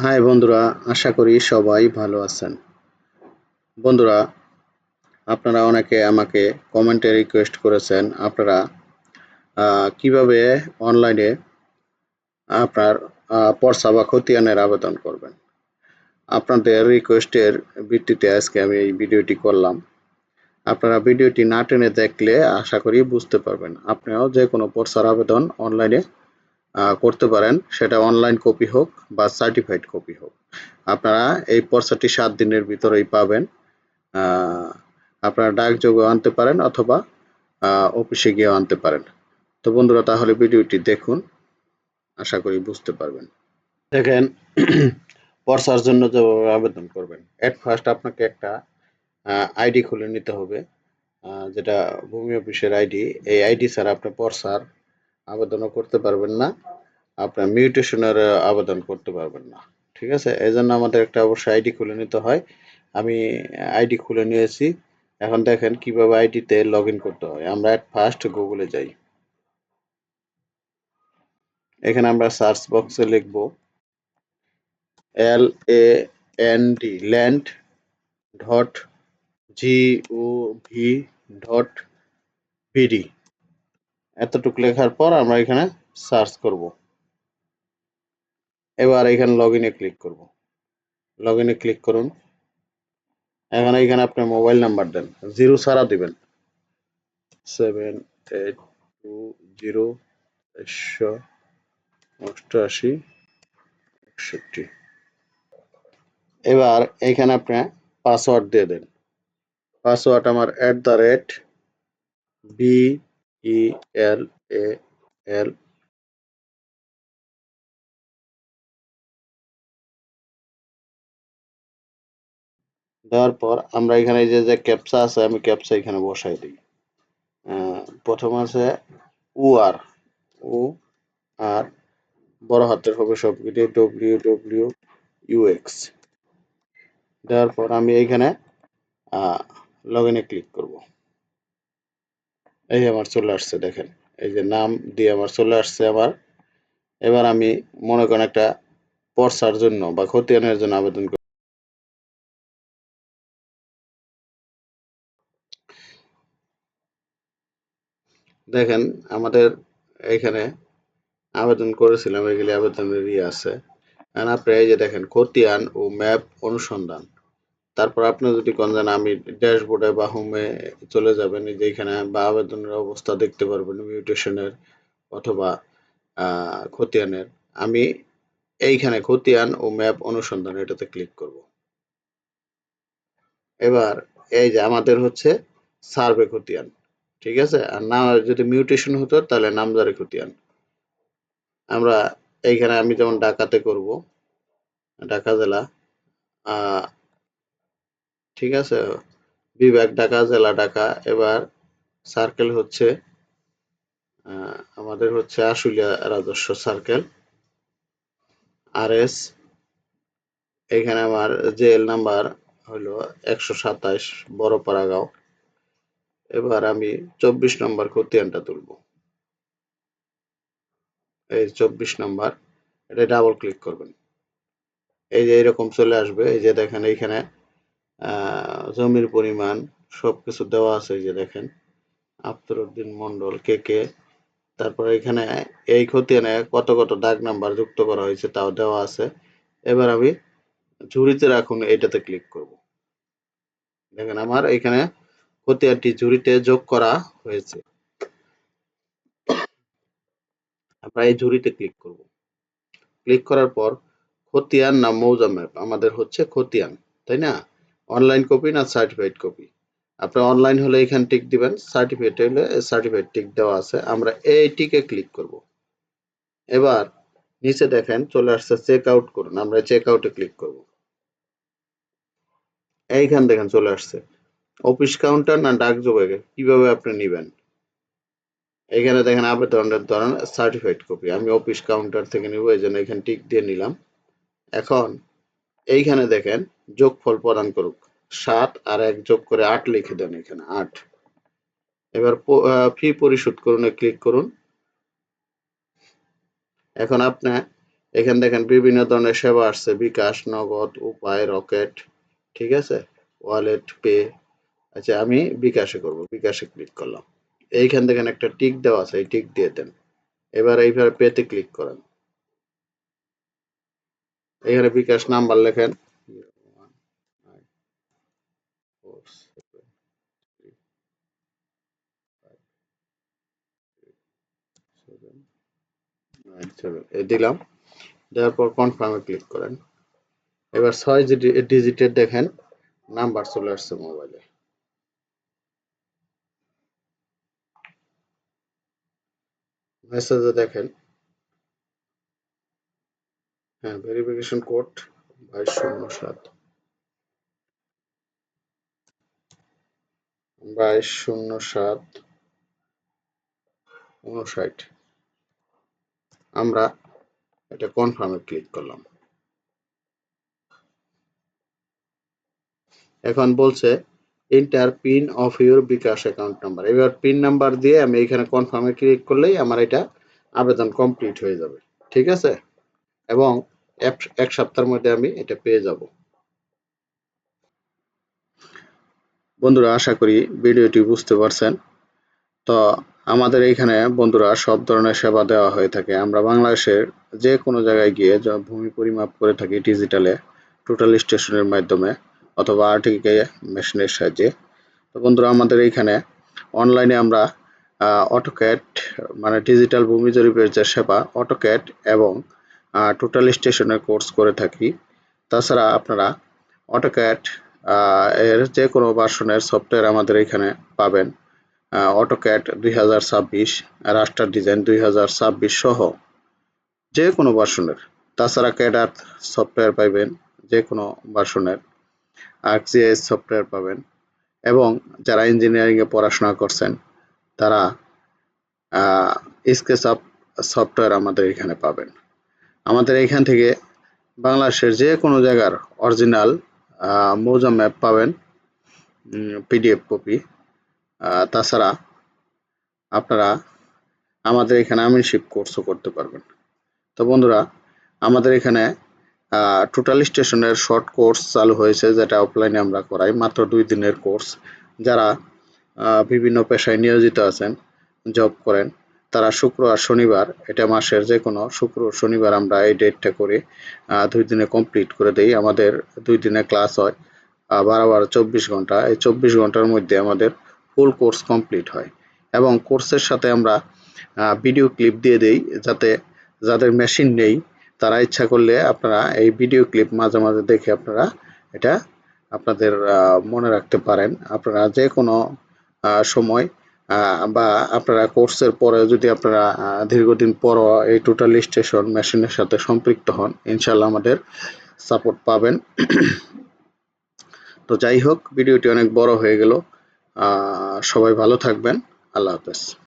High বন্ধুরা, আশা করি সবাই ভালো আছেন। বন্ধুরা, আপনারা অনেকে আমাকে কমেন্টে রিকোয়েস্ট করেছেন আপনারা কিভাবে অনলাইনে আপনার পর্চা বা খতিয়ানের আবেদন করবেন। আপনাদের রিকোয়েস্টের ভিত্তিতে আজকে আমি এই ভিডিওটি করলাম। আপনারা ভিডিওটি না টেনে দেখলে আশা করি বুঝতে পারবেন। আপনিও যে কোনো পর্চার আবেদন অনলাইনে করতে পারেন, সেটা অনলাইন কপি হোক বা সার্টিফাইড কপি হোক। আপনারা এই পর্চাটি 7 দিনের ভিতরেই পাবেন। আপনারা ডাকযোগেও আনতে পারেন অথবা অফিসে গিয়েও আনতে পারেন। তো বন্ধুরা, তাহলে ভিডিওটি দেখুন, আশা করি বুঝতে পারবেন। দেখেন, পর্চার জন্য যেভাবে আবেদন করবেন, এট ফার্স্ট আপনাকে একটা আইডি খুলে নিতে হবে, যেটা ভূমি অফিসের আইডি। এই আইডি ছাড়া আপনি পর্চার আবেদনও করতে পারবেন না, আপনার মিউটেশনের আবেদন করতে পারবেন না। ঠিক আছে, এই জন্য আমাদের একটা অবশ্যই আইডি খুলে নিতে হয়। আমি আইডি খুলে নিয়েছি। এখন দেখেন কিভাবে আইডিতে লগ ইন করতে হয়। আমরা এট ফার্স্ট গুগলে যাই। এখানে আমরা সার্চ বক্সে লিখব LAND land dot GOV dot BD। এতটুকু লেখার পর আমরা এখানে সার্চ করব। এবার এখানে লগ ইনে ক্লিক করব। লগ ইনে ক্লিক করুন। এখন এখানে আপনার মোবাইল নাম্বার দেন, 0 ছাড়া দিবেন। 7820 188 61। এবার এইখানে আপনি পাসওয়ার্ড দিয়ে দেন। পাসওয়ার্ড আমার BELAL। দেওয়ার পর আমরা এখানে এই যে ক্যাপচা আছে, আমি ক্যাপচা এখানে বসাই দিই। প্রথম আছে UR, ও আর বড় হাতের হবে সবগুলি, WWUX। দেওয়ার পর আমি এইখানে লগ ইনে ক্লিক করব। এই আমার চলে আসছে, দেখেন এই যে নাম দিয়ে আমার চলে আসছে আমার। এবার আমি মনে করেন একটা পর্চার জন্য বা খতিয়ানের জন্য আবেদন করি। দেখেন আমাদের এখানে আবেদন করেছিলাম, এগুলি আবেদনের আছে। আপনি এই যে দেখেন খতিয়ান ও ম্যাপ অনুসন্ধান। তারপর আপনি যদি কোন জানা আমি ড্যাশবোর্ডে বা হোমে চলে যাবেন, এই যে এখানে বা আবেদনের অবস্থা দেখতে পারবেন মিউটেশনের অথবা খতিয়ানের। আমি এইখানে খতিয়ান ও ম্যাপ অনুসন্ধান এটাতে ক্লিক করব। এবার এই যে আমাদের হচ্ছে সার্ভে খতিয়ান, ঠিক আছে। আর না যদি মিউটেশন হতো তাহলে নামজারি খতিয়ান। আমরা এইখানে আমি যেমন ঢাকাতে করব, ঢাকা জেলা, ঠিক আছে, বিভাগ ঢাকা, জেলা ঢাকা। এবার সার্কেল হচ্ছে আমাদের হচ্ছে আশুলিয়া রাজস্ব সার্কেল, RS। এখানে আমার জেএল নাম্বার হলো 127 বড়পাড়াগাঁও। এবার আমি 24 নম্বর খতিয়ানটা তুলব। এই 24 নম্বর, এটা ডাবল ক্লিক করবেন। এই যে এরকম চলে আসবে। এই যে দেখেন এইখানে জমির পরিমাণ সবকিছু দেওয়া আছে। এই যে দেখেন আফতার উদ্দিন মন্ডল কে। তারপর এখানে এই খতিয়ানে কত কত দাগ নাম্বার যুক্ত করা হয়েছে তাও দেওয়া আছে। এবার আমি ঝুড়িতে রাখুন এটাতে ক্লিক করব। দেখেন আমার এখানে খতিয়ানটি ঝুড়িতে যোগ করা হয়েছে। আমরা এই ঝুড়িতে ক্লিক করব। ক্লিক করার পর খতিয়ান না মৌজা ম্যাপ, আমাদের হচ্ছে খতিয়ান, তাই না? অনলাইন কপি না সার্টিফাইড কপি। আপনার অনলাইন হলে এখানে টিক দিবেন, সার্টিফাইড হলে সার্টিফাইড টিক দেওয়া আছে। আমরা এই টিকে ক্লিক করব। এবার নিচে দেখেন চলে আসছে চেক আউট করুন, আমরা চেক আউটে ক্লিক করব। এইখান দেখেন চলে আসছে অফিস কাউন্টার না ডাকযোগে কিভাবে আপনি নিবেন। এখানে দেখেন আবেদনের ধরন সার্টিফাইড কপি, আমি অফিস কাউন্টার থেকে নিব, এই জন্য এখানে টিক দিয়ে নিলাম। এখন এইখানে দেখেন যোগফল প্রদান করুক, 7 আর 1 যোগ করে 8 লিখে দেন, এখানে 8। এবার ফি পরিশোধ করুন ক্লিক করুন। এখন আপনি এখানে দেখেন বিভিন্ন ধরনের সেবা আসছে, বিকাশ, নগদ, উপায়, রকেট, ঠিক আছে, ওয়ালেট, পে। আচ্ছা, আমি বিকাশে করব, বিকাশে ক্লিক করলাম। এইখান দেখেন একটা টিক দেওয়া আছে, এই টিক দিয়ে দেন। এবার এইভাবে পেতে ক্লিক করেন। এখানে বিকাশ নাম্বার লেখেন 0147537 এই দিলাম। দেওয়ার পর কনফার্মে ক্লিক করেন। এবার 6 ডিজিটের দেখেন নাম্বার চলে আসছে মোবাইলে। মেসেজে দেখেন, হ্যাঁ, ভেরিফিকেশন কোড 2207 2207 59। আমরা এটা কনফার্মে ক্লিক করলাম। এখন বলছে enter pin of your bKash account number. এবার পিন নাম্বার দিয়ে আমি এখানে কনফার্মে ক্লিক করলেই আমার এটা আবেদন কমপ্লিট হয়ে যাবে, ঠিক আছে, এবং এক সপ্তাহের মধ্যে আমি এটা পেয়ে যাব। বন্ধুরা, আশা করি ভিডিওটি বুঝতে পারছেন। তো আমাদের এইখানে বন্ধুরা সব ধরনের সেবা দেওয়া হয়ে থাকে। আমরা বাংলাদেশের যে কোনো জায়গায় গিয়ে ভূমি পরিমাপ করে থাকি ডিজিটালে, টোটাল স্টেশনের মাধ্যমে অথবা আরটিকে মেশিনের সাহায্যে। তো বন্ধুরা, আমাদের এইখানে অনলাইনে আমরা অটোক্যাড মানে ডিজিটাল ভূমি জরিপের যে সেবা অটোক্যাড এবং টোটাল স্টেশনের কোর্স করে থাকি। তাছাড়া আপনারা অটোক্যাড এর যে কোনো ভার্সনের সফটওয়্যার আমাদের এখানে পাবেন। অটোক্যাড 2026, রাস্টার ডিজাইন 2026 সহ যে কোনো ভার্সনের। তাছাড়া ক্যাডার সফটওয়্যার পাবেন যে কোনো ভার্সনের, আর্কজিআইএস সফটওয়্যার পাবেন, এবং যারা ইঞ্জিনিয়ারিংয়ে পড়াশোনা করছেন তারা স্কেচআপ সফটওয়্যার আমাদের এখানে পাবেন। আমাদের এখান থেকে বাংলাদেশের যে কোনো জায়গার অরিজিনাল মৌজা ম্যাপ পাবেন, পিডিএফ কপি। তাছাড়া আপনারা আমাদের এখানে আমিনশিপ কোর্সও করতে পারবেন। তো বন্ধুরা, আমাদের এখানে টোটাল স্টেশনের শর্ট কোর্স চালু হয়েছে, যেটা অফলাইনে আমরা করাই, মাত্র 2 দিনের কোর্স। যারা বিভিন্ন পেশায় নিয়োজিত আছেন, জব করেন, তারা শুক্র আর শনিবার, এটা মাসের যে কোনো শুক্র শনিবার আমরা এই ডেটটা করে 2 দিনে কমপ্লিট করে দেই। আমাদের 2 দিনে ক্লাস হয় 12 24 ঘন্টা। এই 24 ঘন্টার মধ্যে আমাদের ফুল কোর্স কমপ্লিট হয়, এবং কোর্সের সাথে আমরা ভিডিও ক্লিপ দিয়ে দেই, যাতে যাদের মেশিন নেই তারা ইচ্ছা করলে আপনারা এই ভিডিও ক্লিপ মাঝে মাঝে দেখে আপনারা এটা আপনাদের মনে রাখতে পারেন। আপনারা যে কোনো সময় বা আপনারা কোর্সের পরে যদি আপনারা দীর্ঘদিন পরও এই টোটাল স্টেশন মেশিনের সাথে সম্পৃক্ত হন, ইনশাল্লাহ আমাদের সাপোর্ট পাবেন। তো যাই হোক, ভিডিওটি অনেক বড় হয়ে গেল। সবাই ভালো থাকবেন। আল্লাহ হাফেজ।